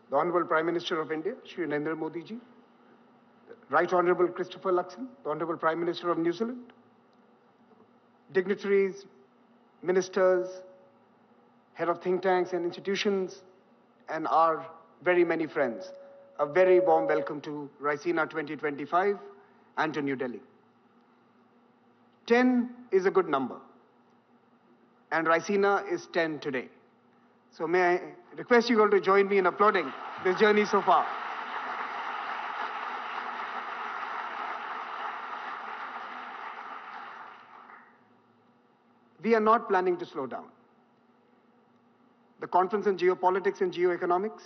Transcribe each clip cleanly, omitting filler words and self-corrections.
the Honorable Prime Minister of India, Shri Narendra Modi ji, Right Honorable Christopher Luxon, the Honorable Prime Minister of New Zealand, dignitaries, ministers, head of think tanks and institutions, and our very many friends. A very warm welcome to Raisina 2025 and to New Delhi. 10 is a good number, and Raisina is 10 today. So may I request you all to join me in applauding this journey so far. We are not planning to slow down. The Conference on Geopolitics and Geoeconomics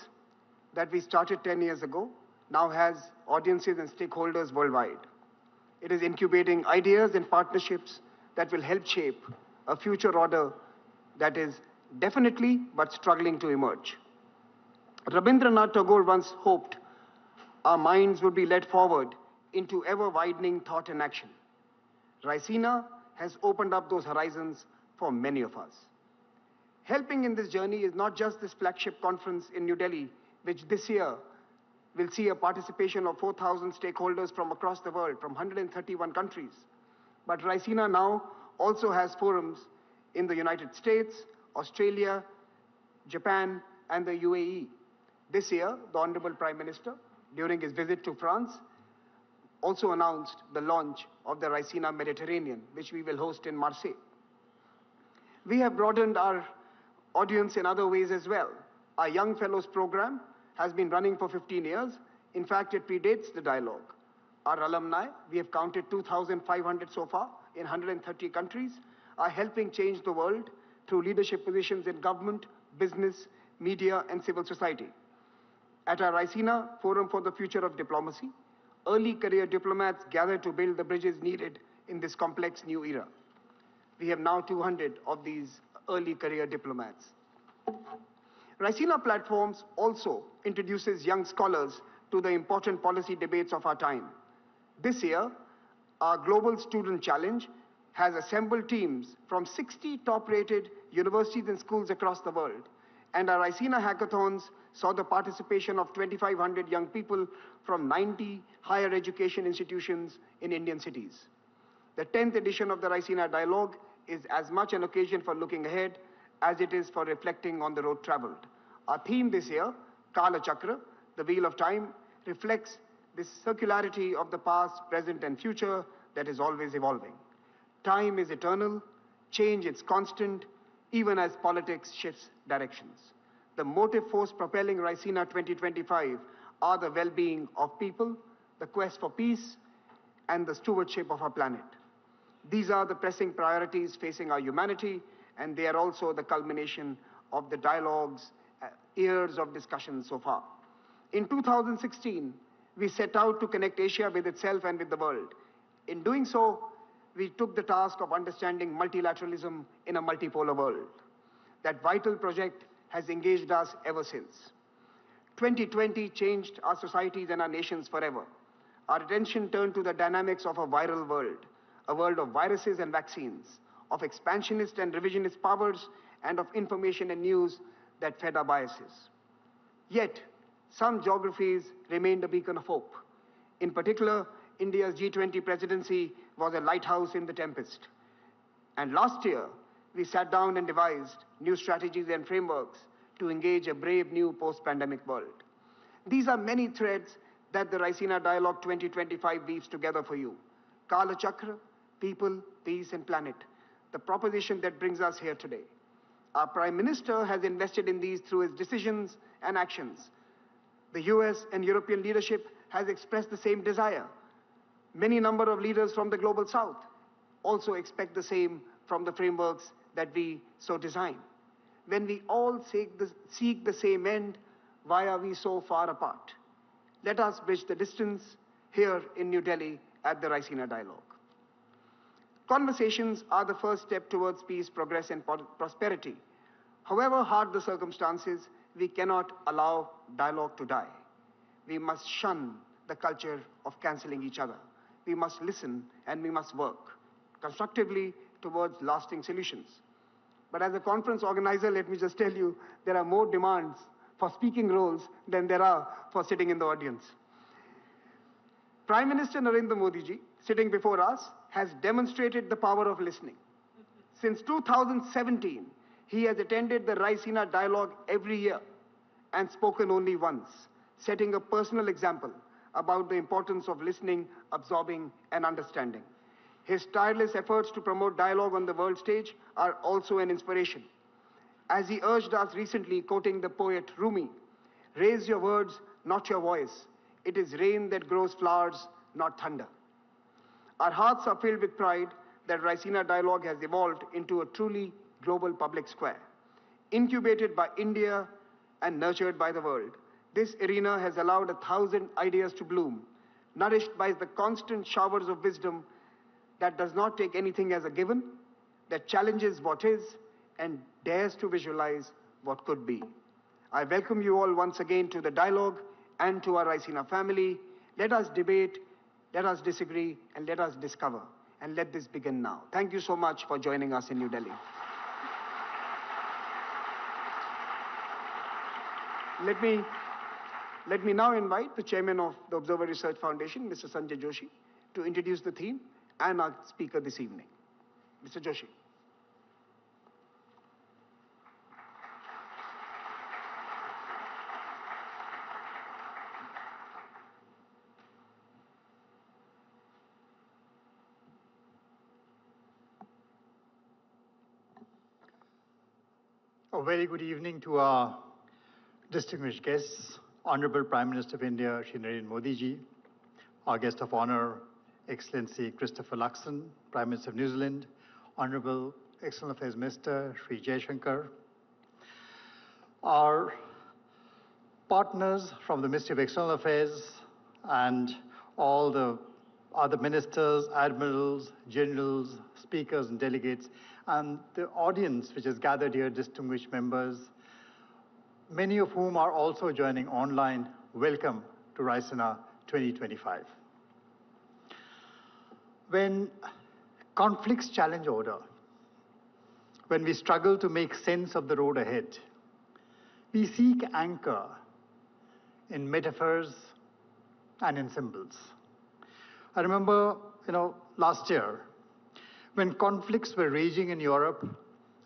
that we started 10 years ago now has audiences and stakeholders worldwide. It is incubating ideas and partnerships that will help shape a future order that is definitely but struggling to emerge. Rabindranath Tagore once hoped our minds would be led forward into ever-widening thought and action. Raisina has opened up those horizons for many of us. Helping in this journey is not just this flagship conference in New Delhi, which this year will see a participation of 4,000 stakeholders from across the world, from 131 countries. But Raisina now also has forums in the United States, Australia, Japan, and the UAE. This year, the Honorable Prime Minister, during his visit to France, also announced the launch of the Raisina Mediterranean, which we will host in Marseille. We have broadened our audience in other ways as well. Our Young Fellows program has been running for 15 years. In fact, it predates the dialogue. Our alumni, we have counted 2,500 so far in 130 countries, are helping change the world through leadership positions in government, business, media, and civil society. At our Raisina Forum for the Future of Diplomacy, early career diplomats gather to build the bridges needed in this complex new era. We have now 200 of these early career diplomats. Raisina Platforms also introduces young scholars to the important policy debates of our time. This year, our Global Student Challenge has assembled teams from 60 top-rated universities and schools across the world. And our Raisina Hackathons saw the participation of 2,500 young people from 90 higher education institutions in Indian cities. The 10th edition of the Raisina Dialogue is as much an occasion for looking ahead as it is for reflecting on the road traveled. Our theme this year, Kala Chakra, the Wheel of Time, reflects this circularity of the past, present, and future that is always evolving. Time is eternal, change is constant, even as politics shifts directions. The motive force propelling Raisina 2025 are the well-being of people, the quest for peace, and the stewardship of our planet. These are the pressing priorities facing our humanity, and they are also the culmination of the dialogues, years of discussion so far. In 2016, we set out to connect Asia with itself and with the world. In doing so, we took the task of understanding multilateralism in a multipolar world. That vital project has engaged us ever since. 2020 changed our societies and our nations forever. Our attention turned to the dynamics of a viral world, a world of viruses and vaccines, of expansionist and revisionist powers, and of information and news that fed our biases. Yet, some geographies remained a beacon of hope. In particular, India's G20 presidency was a lighthouse in the tempest. And last year, we sat down and devised new strategies and frameworks to engage a brave new post-pandemic world. These are many threads that the Raisina Dialogue 2025 weaves together for you. Kala Chakra, people, peace, and planet, the proposition that brings us here today. Our Prime Minister has invested in these through his decisions and actions. The US and European leadership has expressed the same desire. Many number of leaders from the Global South also expect the same from the frameworks that we so design. When we all seek the same end, why are we so far apart? Let us bridge the distance here in New Delhi at the Raisina Dialogue. Conversations are the first step towards peace, progress, and prosperity. However hard the circumstances, we cannot allow dialogue to die. We must shun the culture of cancelling each other. We must listen and we must work constructively towards lasting solutions. But as a conference organizer, let me just tell you, there are more demands for speaking roles than there are for sitting in the audience. Prime Minister Narendra Modi ji, sitting before us, has demonstrated the power of listening. Since 2017, he has attended the Raisina dialogue every year and spoken only once, setting a personal example about the importance of listening, absorbing, and understanding. His tireless efforts to promote dialogue on the world stage are also an inspiration. As he urged us recently, quoting the poet Rumi, "Raise your words, not your voice. It is rain that grows flowers, not thunder." Our hearts are filled with pride that Raisina Dialogue has evolved into a truly global public square. Incubated by India and nurtured by the world, this arena has allowed 1,000 ideas to bloom, nourished by the constant showers of wisdom that does not take anything as a given, that challenges what is, and dares to visualize what could be. I welcome you all once again to the dialogue and to our Raisina family. Let us debate, let us disagree, and let us discover. And let this begin now. Thank you so much for joining us in New Delhi. Let me now invite the chairman of the Observer Research Foundation, Mr. Sanjay Joshi, to introduce the theme and our speaker this evening. Mr. Joshi. A very good evening to our distinguished guests, Honorable Prime Minister of India, Shri Narendra Modi ji, our guest of honor, Excellency Christopher Luxon, Prime Minister of New Zealand, Honorable External Affairs Minister, Shri Jaishankar, our partners from the Ministry of External Affairs and all the other ministers, admirals, generals, speakers and delegates, and the audience which is gathered here, distinguished members, many of whom are also joining online. Welcome to Raisina 2025. When conflicts challenge order, when we struggle to make sense of the road ahead, we seek anchor in metaphors and in symbols. I remember, last year, when conflicts were raging in Europe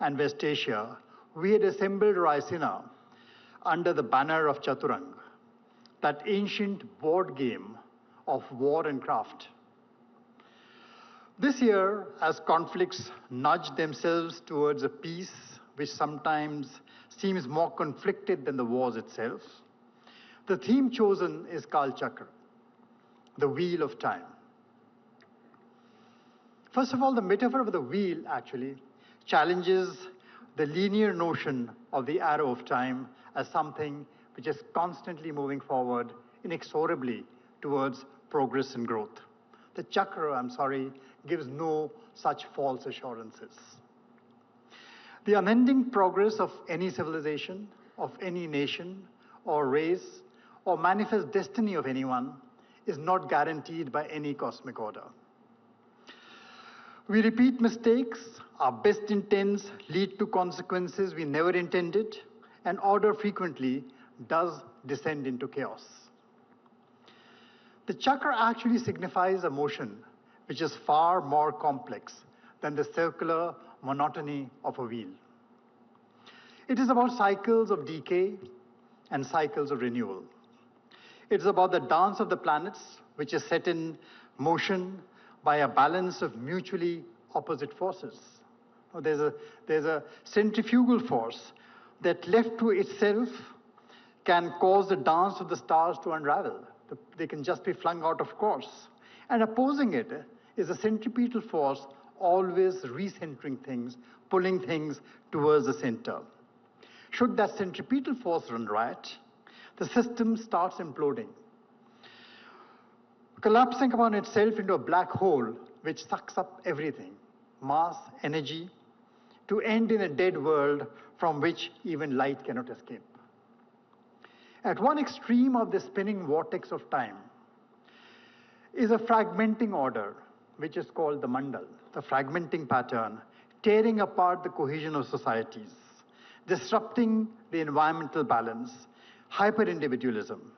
and West Asia, we had assembled Raisina under the banner of Chaturang, that ancient board game of war and craft. This year, as conflicts nudge themselves towards a peace which sometimes seems more conflicted than the wars itself, the theme chosen is Kal Chakra, the wheel of time. First of all, the metaphor of the wheel actually challenges the linear notion of the arrow of time as something which is constantly moving forward inexorably towards progress and growth. The chakra, gives no such false assurances. The unending progress of any civilization, of any nation or race, or manifest destiny of anyone is not guaranteed by any cosmic order. We repeat mistakes, our best intents lead to consequences we never intended, and order frequently does descend into chaos. The chakra actually signifies a motion which is far more complex than the circular monotony of a wheel. It is about cycles of decay and cycles of renewal. It is about the dance of the planets, which is set in motion by a balance of mutually opposite forces. There's a centrifugal force that left to itself can cause the dance of the stars to unravel. They can just be flung out of course. And opposing it is a centripetal force always recentering things, pulling things towards the center. Should that centripetal force run riot, the system starts imploding, collapsing upon itself into a black hole which sucks up everything, mass, energy, to end in a dead world from which even light cannot escape. At one extreme of the spinning vortex of time is a fragmenting order, which is called the mandal, the fragmenting pattern, tearing apart the cohesion of societies, disrupting the environmental balance, hyper-individualism,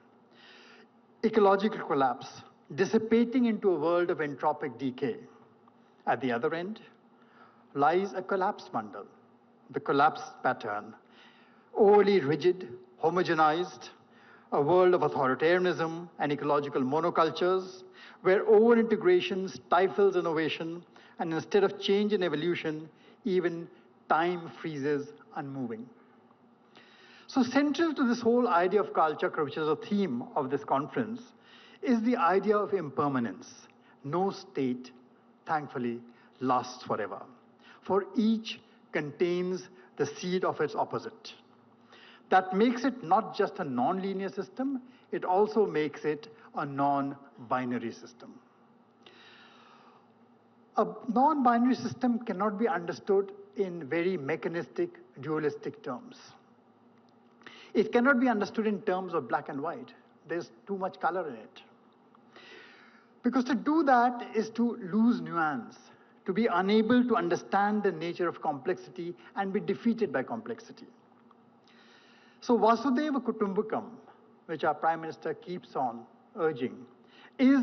ecological collapse, dissipating into a world of entropic decay. At the other end lies a collapse bundle, the collapse pattern, overly rigid, homogenized, a world of authoritarianism and ecological monocultures, where over-integration stifles innovation, and instead of change and evolution, even time freezes unmoving. So central to this whole idea of Kalchakra, which is a theme of this conference, is the idea of impermanence. No state, thankfully, lasts forever, for each contains the seed of its opposite. That makes it not just a non-linear system, it also makes it a non-binary system. A non-binary system cannot be understood in very mechanistic, dualistic terms. It cannot be understood in terms of black and white. There's too much color in it. Because to do that is to lose nuance, to be unable to understand the nature of complexity and be defeated by complexity. So Vasudeva Kutumbakam, which our Prime Minister keeps on urging, is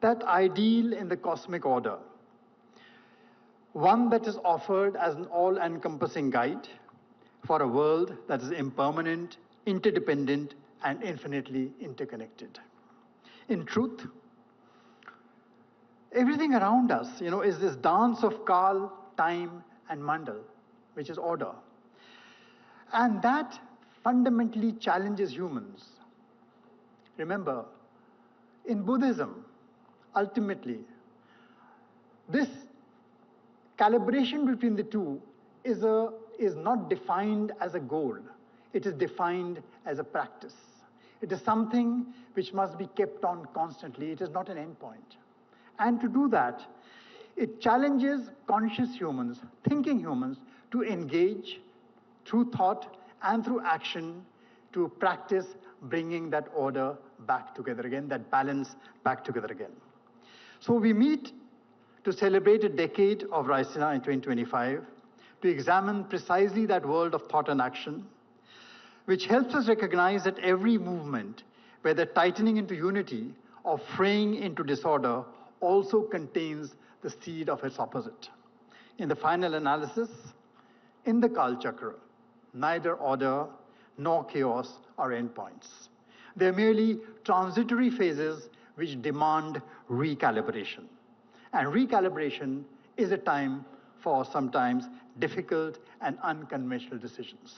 that ideal in the cosmic order, one that is offered as an all-encompassing guide for a world that is impermanent, interdependent, and infinitely interconnected. In truth, everything around us, is this dance of Kal, time, and Mandal, which is order. And that fundamentally challenges humans. Remember, in Buddhism, ultimately, this calibration between the two is not defined as a goal. It is defined as a practice. It is something which must be kept on constantly. It is not an endpoint. And to do that, it challenges conscious humans, thinking humans, to engage through thought and through action to practice bringing that order back together again, that balance back together again. So we meet to celebrate a decade of Raisina in 2025, to examine precisely that world of thought and action, which helps us recognize that every movement, whether tightening into unity or fraying into disorder, also contains the seed of its opposite. In the final analysis, in the Kalchakra, neither order nor chaos are endpoints. They're merely transitory phases which demand recalibration. And recalibration is a time for sometimes difficult and unconventional decisions.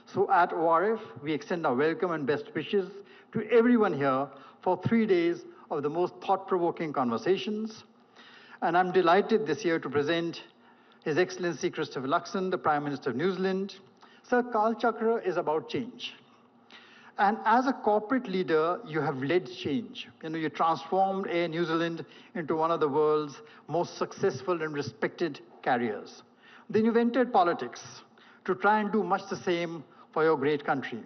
So at ORF, we extend our welcome and best wishes to everyone here for 3 days of the most thought-provoking conversations. And I'm delighted this year to present His Excellency Christopher Luxon, the Prime Minister of New Zealand. Sir, Kalchakra is about change. And as a corporate leader, you have led change. You transformed Air New Zealand into one of the world's most successful and respected carriers. Then you've entered politics to try and do much the same for your great country.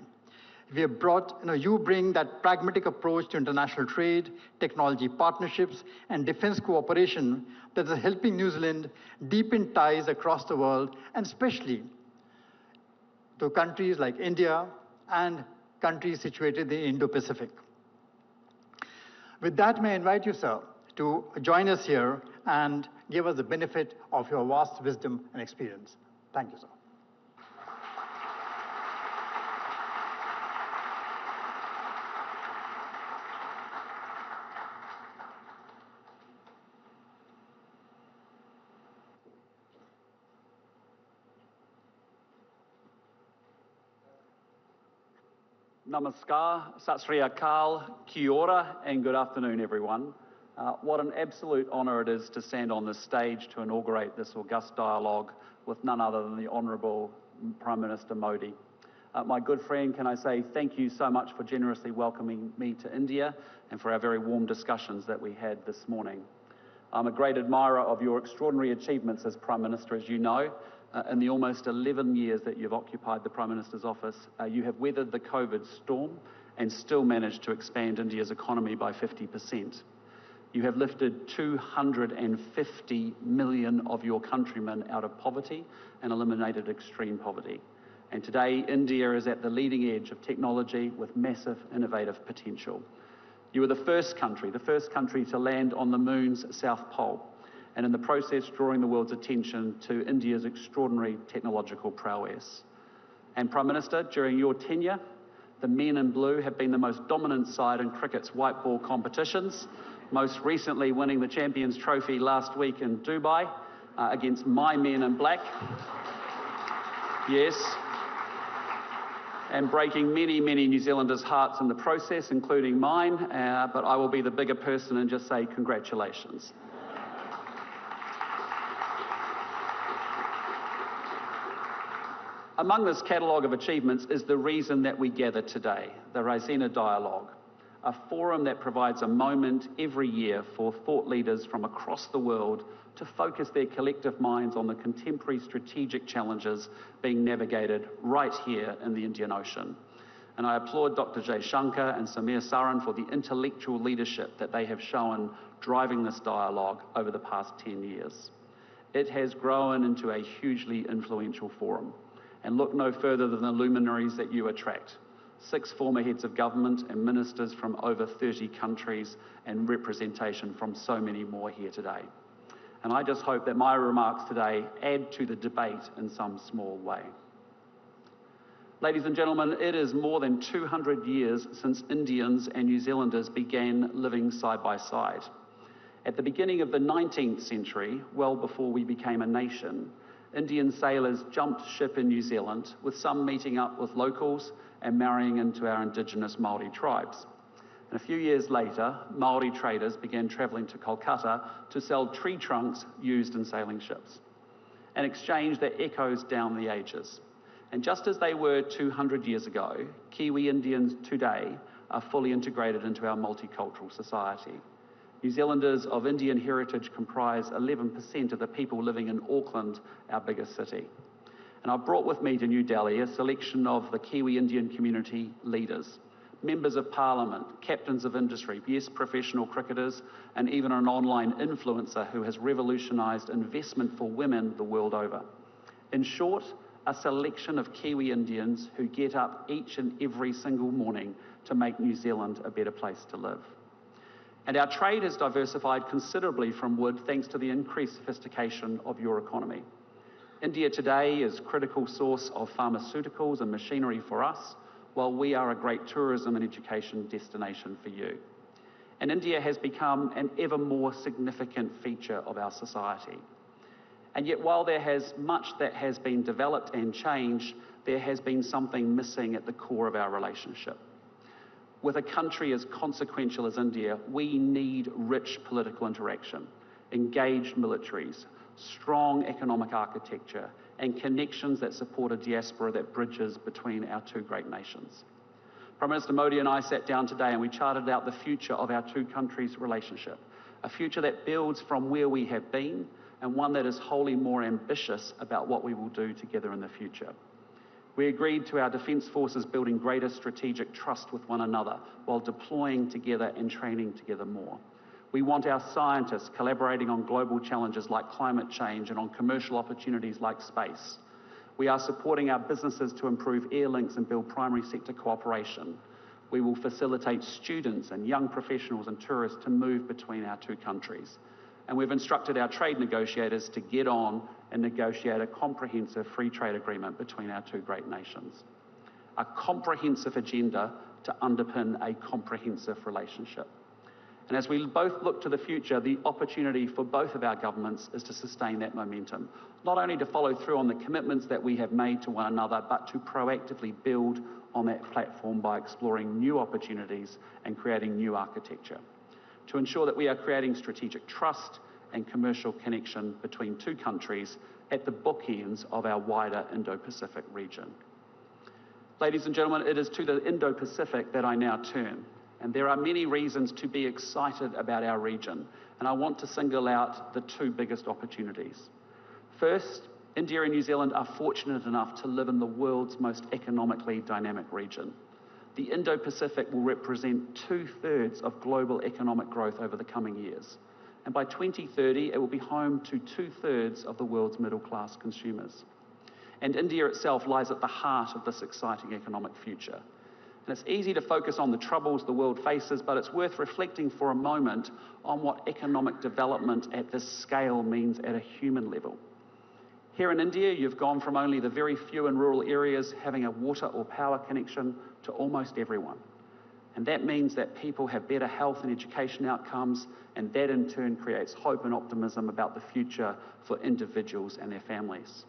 We have brought, you bring that pragmatic approach to international trade, technology partnerships, and defense cooperation that is helping New Zealand deepen ties across the world, and especially to countries like India and countries situated in the Indo-Pacific. With that, may I invite you, sir, to join us here and give us the benefit of your vast wisdom and experience. Thank you, sir. Namaskar, Sat Sri Akal, Kia ora, and good afternoon, everyone. What an absolute honour it is to stand on this stage to inaugurate this august dialogue with none other than the Honourable Prime Minister Modi. My good friend, can I say thank you so much for generously welcoming me to India and for our very warm discussions that we had this morning. I'm a great admirer of your extraordinary achievements as Prime Minister, as you know. In the almost 11 years that you've occupied the Prime Minister's office, you have weathered the COVID storm and still managed to expand India's economy by 50%. You have lifted 250 million of your countrymen out of poverty and eliminated extreme poverty. And today, India is at the leading edge of technology with massive innovative potential. You were the first country to land on the moon's south pole, and in the process drawing the world's attention to India's extraordinary technological prowess. And Prime Minister, during your tenure, the men in blue have been the most dominant side in cricket's white ball competitions, most recently winning the Champions Trophy last week in Dubai against my men in black. Yes. And breaking many, many New Zealanders' hearts in the process, including mine, but I will be the bigger person and just say congratulations. Among this catalogue of achievements is the reason that we gather today, the Raisina Dialogue, a forum that provides a moment every year for thought leaders from across the world to focus their collective minds on the contemporary strategic challenges being navigated right here in the Indian Ocean. And I applaud Dr. Jay Shankar and Samir Saran for the intellectual leadership that they have shown driving this dialogue over the past 10 years. It has grown into a hugely influential forum. And look no further than the luminaries that you attract. 6 former heads of government and ministers from over 30 countries and representation from so many more here today. And I just hope that my remarks today add to the debate in some small way. Ladies and gentlemen, it is more than 200 years since Indians and New Zealanders began living side by side. At the beginning of the 19th century, well before we became a nation, Indian sailors jumped ship in New Zealand, with some meeting up with locals and marrying into our indigenous Māori tribes. And a few years later, Māori traders began travelling to Kolkata to sell tree trunks used in sailing ships, an exchange that echoes down the ages. And just as they were 200 years ago, Kiwi Indians today are fully integrated into our multicultural society. New Zealanders of Indian heritage comprise 11% of the people living in Auckland, our biggest city. And I brought with me to New Delhi a selection of the Kiwi Indian community leaders, members of parliament, captains of industry, yes, professional cricketers, and even an online influencer who has revolutionised investment for women the world over. In short, a selection of Kiwi Indians who get up each and every single morning to make New Zealand a better place to live. And our trade has diversified considerably from wood thanks to the increased sophistication of your economy. India today is a critical source of pharmaceuticals and machinery for us, while we are a great tourism and education destination for you. And India has become an ever more significant feature of our society. And yet while there has much that has been developed and changed, there has been something missing at the core of our relationship. With a country as consequential as India, we need rich political interaction, engaged militaries, strong economic architecture, and connections that support a diaspora that bridges between our two great nations. Prime Minister Modi and I sat down today and we charted out the future of our two countries' relationship, a future that builds from where we have been and one that is wholly more ambitious about what we will do together in the future. We agreed to our defence forces building greater strategic trust with one another while deploying together and training together more. We want our scientists collaborating on global challenges like climate change and on commercial opportunities like space. We are supporting our businesses to improve air links and build primary sector cooperation. We will facilitate students and young professionals and tourists to move between our two countries. And we've instructed our trade negotiators to get on and negotiate a comprehensive free trade agreement between our two great nations. A comprehensive agenda to underpin a comprehensive relationship. And as we both look to the future, the opportunity for both of our governments is to sustain that momentum, not only to follow through on the commitments that we have made to one another, but to proactively build on that platform by exploring new opportunities and creating new architecture, to ensure that we are creating strategic trust and commercial connection between two countries at the bookends of our wider Indo-Pacific region. Ladies and gentlemen, it is to the Indo-Pacific that I now turn. And there are many reasons to be excited about our region, and I want to single out the two biggest opportunities. First, India and New Zealand are fortunate enough to live in the world's most economically dynamic region. The Indo-Pacific will represent 2/3 of global economic growth over the coming years. And by 2030, it will be home to 2/3 of the world's middle-class consumers. And India itself lies at the heart of this exciting economic future. And it's easy to focus on the troubles the world faces, but it's worth reflecting for a moment on what economic development at this scale means at a human level. Here in India, you've gone from only the very few in rural areas having a water or power connection to almost everyone. And that means that people have better health and education outcomes, and that in turn creates hope and optimism about the future for individuals and their families.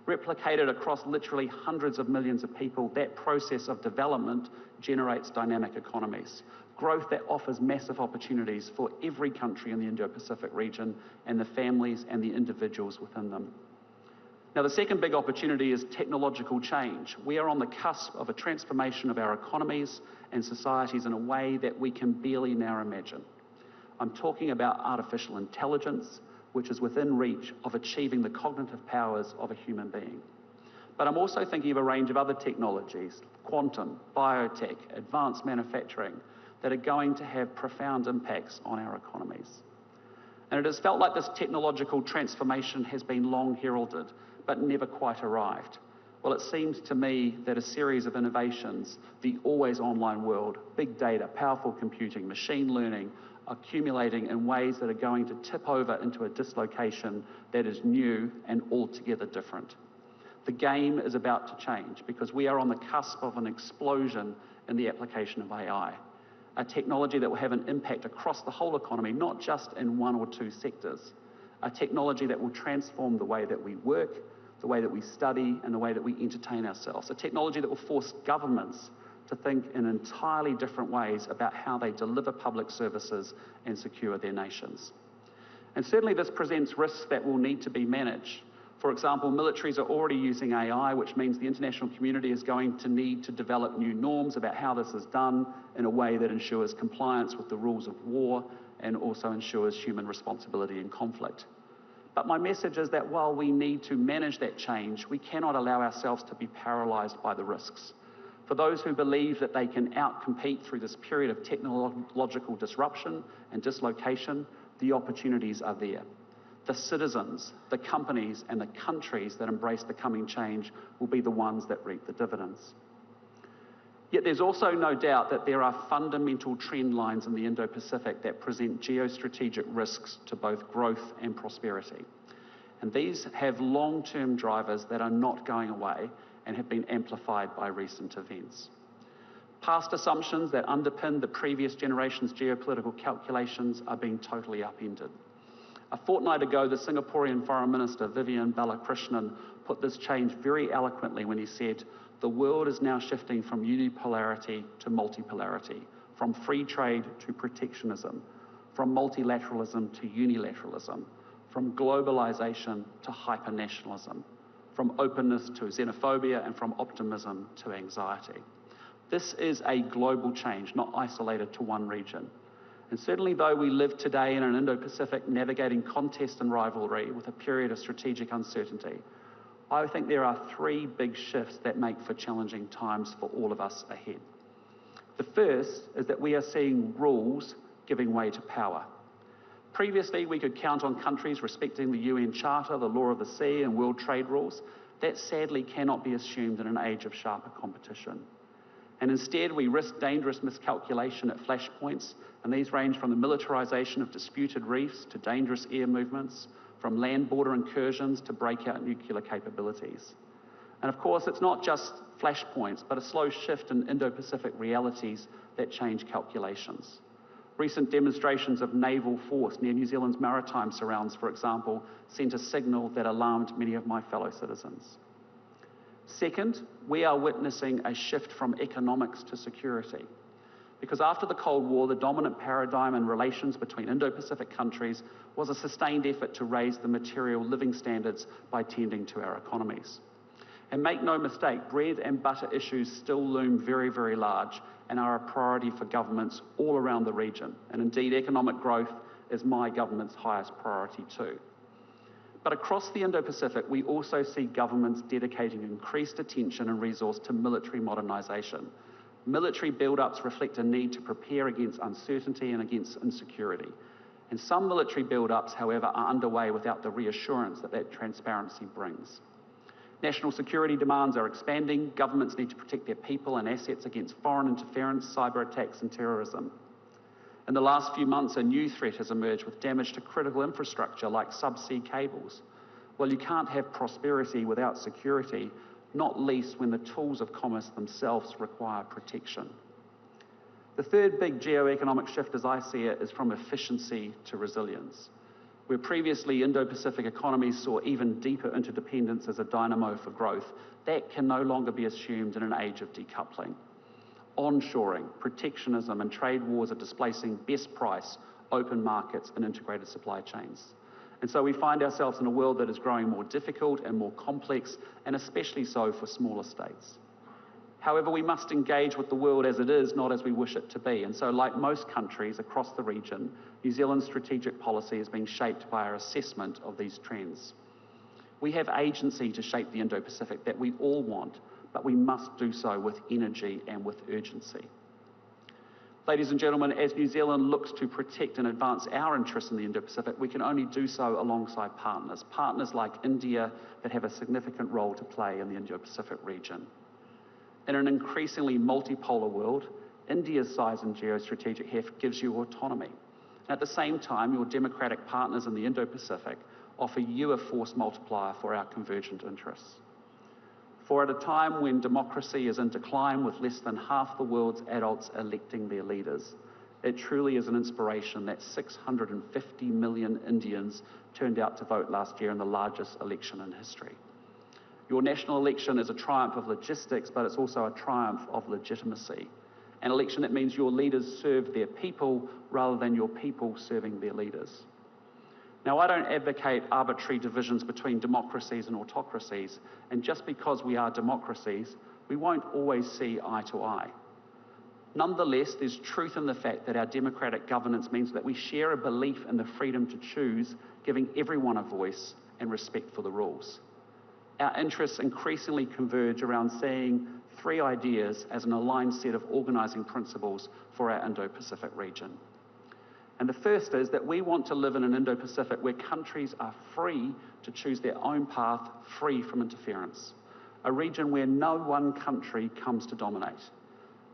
Replicated across literally hundreds of millions of people, that process of development generates dynamic economies. Growth that offers massive opportunities for every country in the Indo-Pacific region and the families and the individuals within them. Now, the second big opportunity is technological change. We are on the cusp of a transformation of our economies and societies in a way that we can barely now imagine. I'm talking about artificial intelligence, which is within reach of achieving the cognitive powers of a human being. But I'm also thinking of a range of other technologies, quantum, biotech, advanced manufacturing, that are going to have profound impacts on our economies. And it has felt like this technological transformation has been long heralded, but never quite arrived. Well, it seems to me that a series of innovations, the always online world, big data, powerful computing, machine learning, accumulating in ways that are going to tip over into a dislocation that is new and altogether different. The game is about to change because we are on the cusp of an explosion in the application of AI, a technology that will have an impact across the whole economy, not just in one or two sectors, a technology that will transform the way that we work, the way that we study, and the way that we entertain ourselves, a technology that will force governments to think in entirely different ways about how they deliver public services and secure their nations. And certainly this presents risks that will need to be managed. For example, militaries are already using AI, which means the international community is going to need to develop new norms about how this is done in a way that ensures compliance with the rules of war and also ensures human responsibility in conflict. But my message is that while we need to manage that change, we cannot allow ourselves to be paralyzed by the risks. For those who believe that they can outcompete through this period of technological disruption and dislocation, the opportunities are there. The citizens, the companies, and the countries that embrace the coming change will be the ones that reap the dividends. Yet there's also no doubt that there are fundamental trend lines in the Indo-Pacific that present geostrategic risks to both growth and prosperity. And these have long-term drivers that are not going away and have been amplified by recent events. Past assumptions that underpin the previous generation's geopolitical calculations are being totally upended. A fortnight ago, the Singaporean Foreign Minister, Vivian Balakrishnan, put this change very eloquently when he said, "The world is now shifting from unipolarity to multipolarity, from free trade to protectionism, from multilateralism to unilateralism, from globalization to hypernationalism, from openness to xenophobia, and from optimism to anxiety." This is a global change, not isolated to one region. And certainly though we live today in an Indo-Pacific navigating contest and rivalry with a period of strategic uncertainty, I think there are three big shifts that make for challenging times for all of us ahead. The first is that we are seeing rules giving way to power. Previously, we could count on countries respecting the UN Charter, the law of the sea, and world trade rules. That sadly cannot be assumed in an age of sharper competition. And instead, we risk dangerous miscalculation at flashpoints, and these range from the militarization of disputed reefs to dangerous air movements, from land border incursions to breakout nuclear capabilities. And of course, it's not just flashpoints, but a slow shift in Indo-Pacific realities that change calculations. Recent demonstrations of naval force near New Zealand's maritime surrounds, for example, sent a signal that alarmed many of my fellow citizens. Second, we are witnessing a shift from economics to security. Because after the Cold War, the dominant paradigm in relations between Indo-Pacific countries was a sustained effort to raise the material living standards by tending to our economies. And make no mistake, bread and butter issues still loom very, very large and are a priority for governments all around the region. And indeed, economic growth is my government's highest priority too. But across the Indo-Pacific, we also see governments dedicating increased attention and resource to military modernisation. Military build-ups reflect a need to prepare against uncertainty and against insecurity. And some military build-ups, however, are underway without the reassurance that that transparency brings. National security demands are expanding. Governments need to protect their people and assets against foreign interference, cyber attacks and terrorism. In the last few months, a new threat has emerged with damage to critical infrastructure like subsea cables. Well, you can't have prosperity without security, not least when the tools of commerce themselves require protection. The third big geo-economic shift, as I see it, is from efficiency to resilience. Where previously Indo-Pacific economies saw even deeper interdependence as a dynamo for growth, that can no longer be assumed in an age of decoupling. Onshoring, protectionism and trade wars are displacing best price, open markets and integrated supply chains. And so we find ourselves in a world that is growing more difficult and more complex, and especially so for smaller states. However, we must engage with the world as it is, not as we wish it to be. And so, like most countries across the region, New Zealand's strategic policy is being shaped by our assessment of these trends. We have agency to shape the Indo-Pacific that we all want, but we must do so with energy and with urgency. Ladies and gentlemen, as New Zealand looks to protect and advance our interests in the Indo-Pacific, we can only do so alongside partners like India that have a significant role to play in the Indo-Pacific region. In an increasingly multipolar world, India's size and geostrategic heft gives you autonomy. At the same time, your democratic partners in the Indo-Pacific offer you a force multiplier for our convergent interests. For at a time when democracy is in decline with less than half the world's adults electing their leaders, it truly is an inspiration that 650 million Indians turned out to vote last year in the largest election in history. Your national election is a triumph of logistics, but it's also a triumph of legitimacy. An election that means your leaders serve their people rather than your people serving their leaders. Now, I don't advocate arbitrary divisions between democracies and autocracies, and just because we are democracies, we won't always see eye to eye. Nonetheless, there's truth in the fact that our democratic governance means that we share a belief in the freedom to choose, giving everyone a voice and respect for the rules. Our interests increasingly converge around seeing three ideas as an aligned set of organising principles for our Indo-Pacific region. And the first is that we want to live in an Indo-Pacific where countries are free to choose their own path, free from interference. A region where no one country comes to dominate.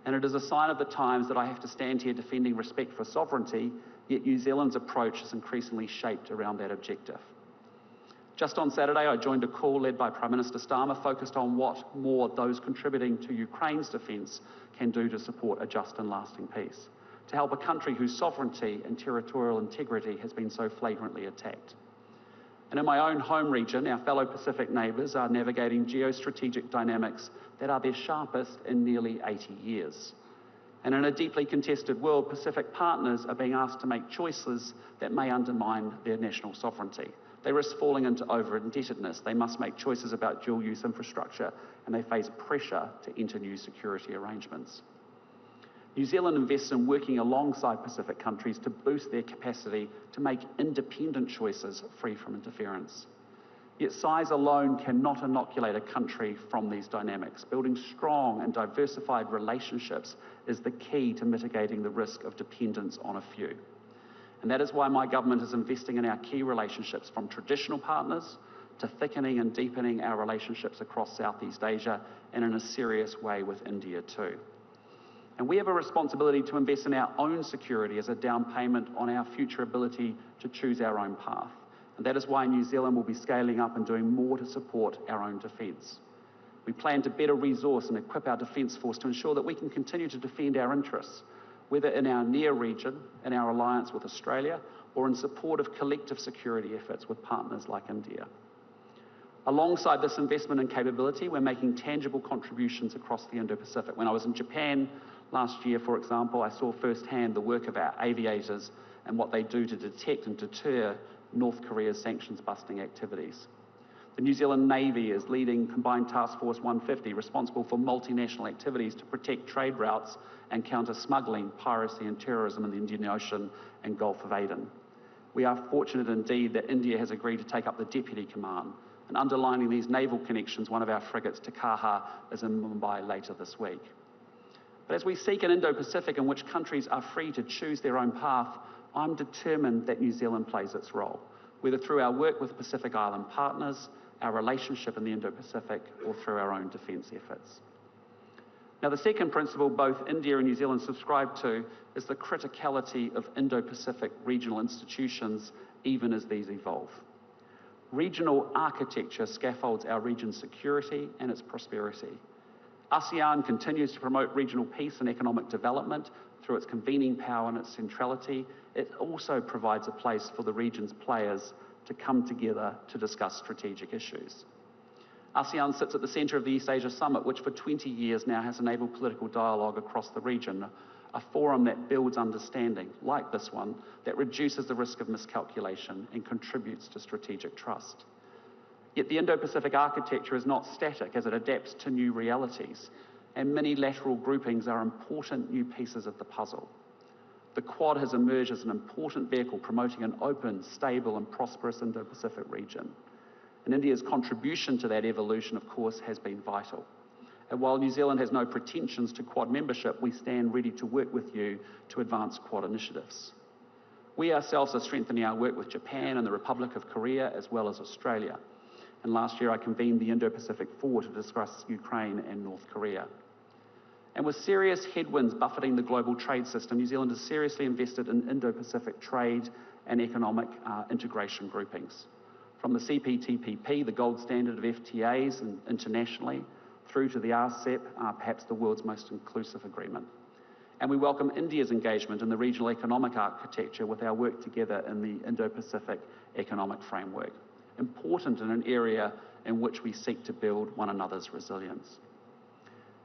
And it is a sign of the times that I have to stand here defending respect for sovereignty, yet New Zealand's approach is increasingly shaped around that objective. Just on Saturday, I joined a call led by Prime Minister Starmer focused on what more those contributing to Ukraine's defence can do to support a just and lasting peace, to help a country whose sovereignty and territorial integrity has been so flagrantly attacked. And in my own home region, our fellow Pacific neighbours are navigating geostrategic dynamics that are their sharpest in nearly 80 years. And in a deeply contested world, Pacific partners are being asked to make choices that may undermine their national sovereignty. They risk falling into over-indebtedness. They must make choices about dual-use infrastructure, and they face pressure to enter new security arrangements. New Zealand invests in working alongside Pacific countries to boost their capacity to make independent choices free from interference. Yet size alone cannot inoculate a country from these dynamics. Building strong and diversified relationships is the key to mitigating the risk of dependence on a few. And that is why my government is investing in our key relationships, from traditional partners to thickening and deepening our relationships across Southeast Asia, and in a serious way with India too. And we have a responsibility to invest in our own security as a down payment on our future ability to choose our own path. And that is why New Zealand will be scaling up and doing more to support our own defence. We plan to better resource and equip our defence force to ensure that we can continue to defend our interests, whether in our near region, in our alliance with Australia, or in support of collective security efforts with partners like India. Alongside this investment in capability, we're making tangible contributions across the Indo-Pacific. When I was in Japan last year, for example, I saw firsthand the work of our aviators and what they do to detect and deter North Korea's sanctions-busting activities. The New Zealand Navy is leading Combined Task Force 150, responsible for multinational activities to protect trade routes and counter smuggling, piracy and terrorism in the Indian Ocean and Gulf of Aden. We are fortunate indeed that India has agreed to take up the deputy command. And underlining these naval connections, one of our frigates, Takaha, is in Mumbai later this week. But as we seek an Indo-Pacific in which countries are free to choose their own path, I'm determined that New Zealand plays its role, whether through our work with Pacific Island partners, our relationship in the Indo-Pacific, or through our own defence efforts. Now, the second principle both India and New Zealand subscribe to is the criticality of Indo-Pacific regional institutions, even as these evolve. Regional architecture scaffolds our region's security and its prosperity. ASEAN continues to promote regional peace and economic development through its convening power and its centrality. It also provides a place for the region's players to come together to discuss strategic issues. ASEAN sits at the centre of the East Asia Summit, which for 20 years now has enabled political dialogue across the region, a forum that builds understanding, like this one, that reduces the risk of miscalculation and contributes to strategic trust. Yet the Indo-Pacific architecture is not static as it adapts to new realities, and many-lateral groupings are important new pieces of the puzzle. The Quad has emerged as an important vehicle promoting an open, stable and prosperous Indo-Pacific region. And India's contribution to that evolution, of course, has been vital. And while New Zealand has no pretensions to Quad membership, we stand ready to work with you to advance Quad initiatives. We ourselves are strengthening our work with Japan and the Republic of Korea, as well as Australia. And last year I convened the Indo-Pacific Four to discuss Ukraine and North Korea. And with serious headwinds buffeting the global trade system, New Zealand has seriously invested in Indo-Pacific trade and economic integration groupings. From the CPTPP, the gold standard of FTAs internationally, through to the RCEP, perhaps the world's most inclusive agreement. And we welcome India's engagement in the regional economic architecture with our work together in the Indo-Pacific Economic Framework, important in an area in which we seek to build one another's resilience.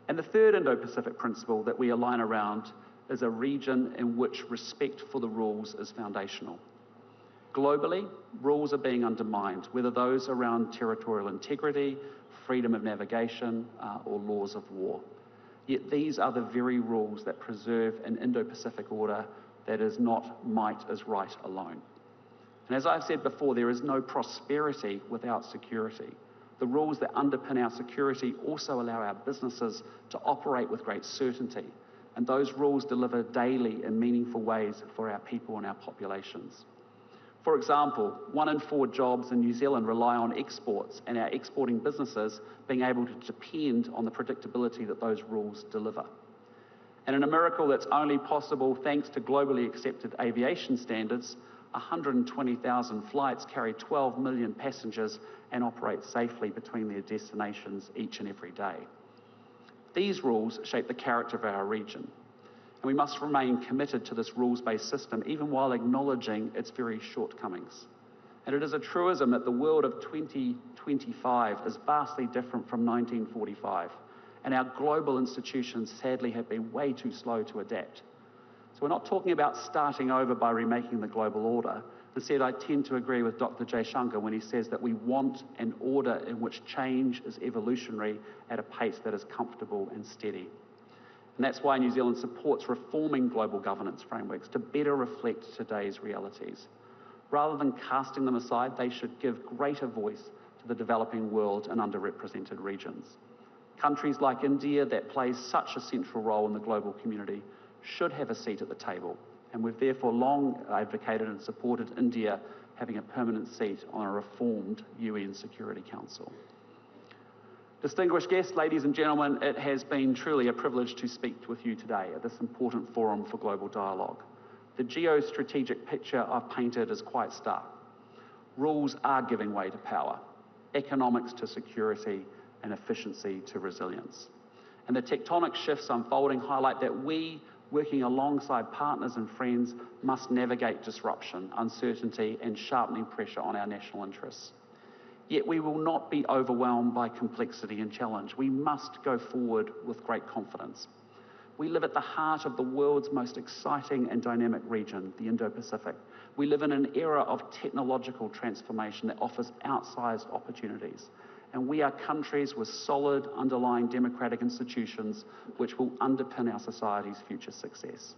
And the third Indo-Pacific principle that we align around is a region in which respect for the rules is foundational. Globally, rules are being undermined, whether those around territorial integrity, freedom of navigation, or laws of war. Yet these are the very rules that preserve an Indo-Pacific order that is not might is right alone. And as I've said before, there is no prosperity without security. The rules that underpin our security also allow our businesses to operate with great certainty, and those rules deliver daily in meaningful ways for our people and our populations. For example, 1 in 4 jobs in New Zealand rely on exports, and our exporting businesses being able to depend on the predictability that those rules deliver. And in a miracle that's only possible thanks to globally accepted aviation standards, 120,000 flights carry 12 million passengers and operate safely between their destinations each and every day. These rules shape the character of our region. And we must remain committed to this rules-based system, even while acknowledging its very shortcomings. And it is a truism that the world of 2025 is vastly different from 1945, and our global institutions sadly have been way too slow to adapt. So we're not talking about starting over by remaking the global order. Instead, I tend to agree with Dr. Jaishankar when he says that we want an order in which change is evolutionary at a pace that is comfortable and steady. And that's why New Zealand supports reforming global governance frameworks to better reflect today's realities. Rather than casting them aside, they should give greater voice to the developing world and underrepresented regions. Countries like India, that plays such a central role in the global community, should have a seat at the table. And we've therefore long advocated and supported India having a permanent seat on a reformed UN Security Council. Distinguished guests, ladies and gentlemen, it has been truly a privilege to speak with you today at this important forum for global dialogue. The geostrategic picture I've painted is quite stark. Rules are giving way to power, economics to security, and efficiency to resilience. And the tectonic shifts unfolding highlight that we, working alongside partners and friends, must navigate disruption, uncertainty, and sharpening pressure on our national interests. Yet we will not be overwhelmed by complexity and challenge. We must go forward with great confidence. We live at the heart of the world's most exciting and dynamic region, the Indo-Pacific. We live in an era of technological transformation that offers outsized opportunities. And we are countries with solid underlying democratic institutions which will underpin our society's future success.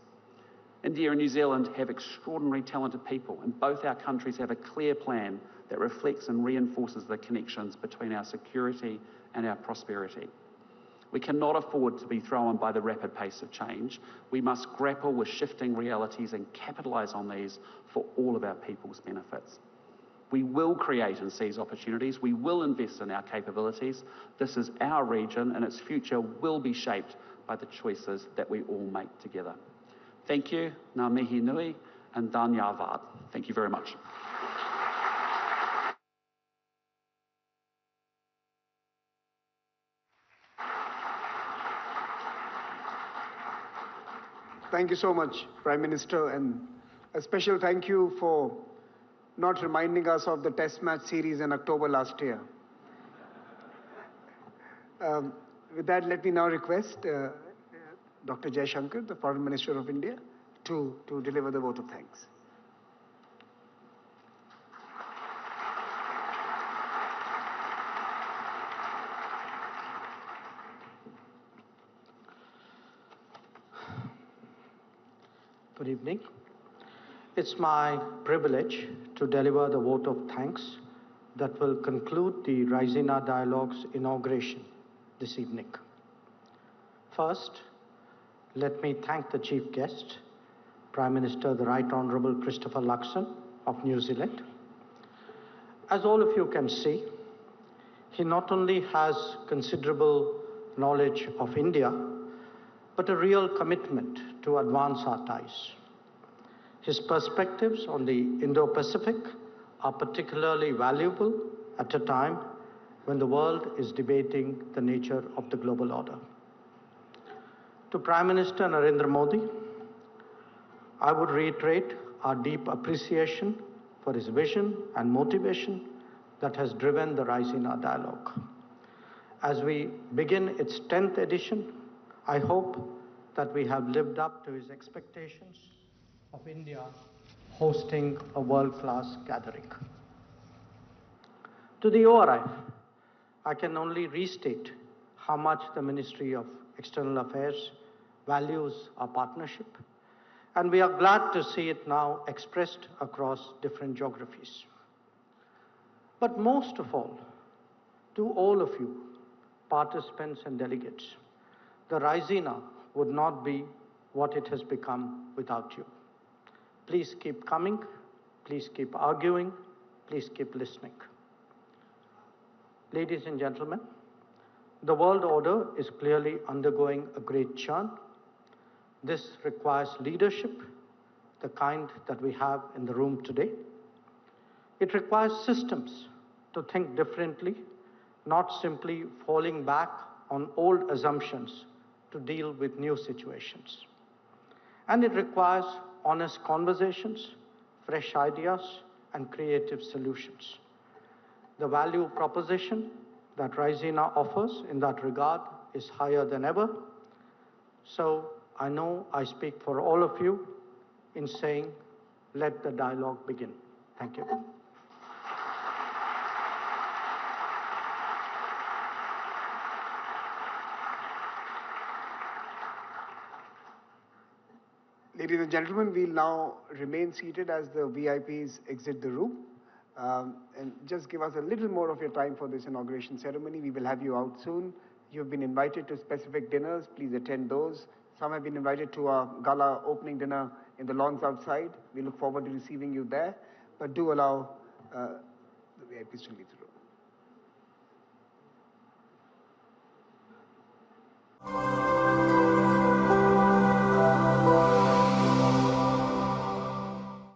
India and New Zealand have extraordinarily talented people, and both our countries have a clear plan that reflects and reinforces the connections between our security and our prosperity. We cannot afford to be thrown by the rapid pace of change. We must grapple with shifting realities and capitalise on these for all of our people's benefits. We will create and seize opportunities. We will invest in our capabilities. This is our region, and its future will be shaped by the choices that we all make together. Thank you, ngā mihi nui, and dānyāwād. Thank you very much. Thank you so much, Prime Minister, and a special thank you for not reminding us of the Test match series in October last year. With that, let me now request Dr. Jaishankar, the Foreign Minister of India, to deliver the vote of thanks. Good evening. It's my privilege to deliver the vote of thanks that will conclude the Raisina Dialogue's inauguration this evening. First, let me thank the chief guest, Prime Minister the Right Honourable Christopher Luxon of New Zealand. As all of you can see, he not only has considerable knowledge of India, but a real commitment to advance our ties. His perspectives on the Indo-Pacific are particularly valuable at a time when the world is debating the nature of the global order. To Prime Minister Narendra Modi, I would reiterate our deep appreciation for his vision and motivation that has driven the Raisina Dialogue. As we begin its 10th edition, I hope that we have lived up to his expectations of India hosting a world-class gathering. To the ORI, I can only restate how much the Ministry of External Affairs values our partnership, and we are glad to see it now expressed across different geographies. But most of all, to all of you, participants and delegates, the Raisina would not be what it has become without you. Please keep coming, please keep arguing, please keep listening. Ladies and gentlemen, the world order is clearly undergoing a great churn. This requires leadership, the kind that we have in the room today. It requires systems to think differently, not simply falling back on old assumptions to deal with new situations. And it requires honest conversations, fresh ideas, and creative solutions. The value proposition that Raisina offers in that regard is higher than ever. So I know I speak for all of you in saying, let the dialogue begin. Thank you. Ladies and gentlemen, we'll now remain seated as the VIPs exit the room. And just give us a little more of your time for this inauguration ceremony. We will have you out soon. You've been invited to specific dinners. Please attend those. Some have been invited to our gala opening dinner in the lawns outside. We look forward to receiving you there. But do allow the VIPs to leave the room.